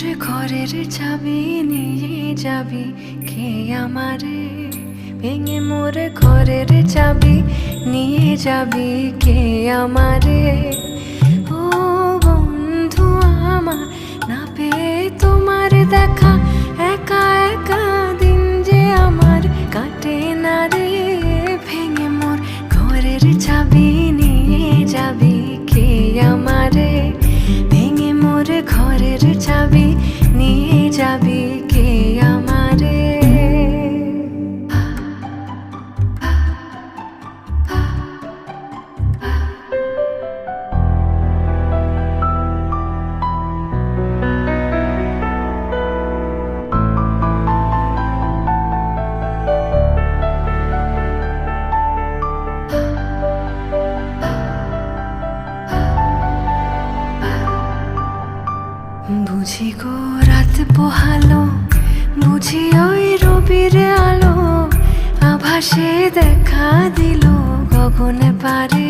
মোর ঘরের চাবি নিয়ে যাবি কে আমারে, ভেঙে মোর ঘরের চাবি নিয়ে যাবি কে আমারে। ও বন্ধু আমার, না পেয়ে তোমার দেখা, একা একা দিন যে আমার কাটে না রে। ভেঙে মোর ঘরের চাবি নিয়ে যাবি কে আমারে, ভেঙে মোর ঘরের চাবি নিয়ে যাবি কে আমারে। বুঝি গো রাত পোহালো, বুঝি ওই রবির আলো, আভাসে দেখা দিল গগনে পারে।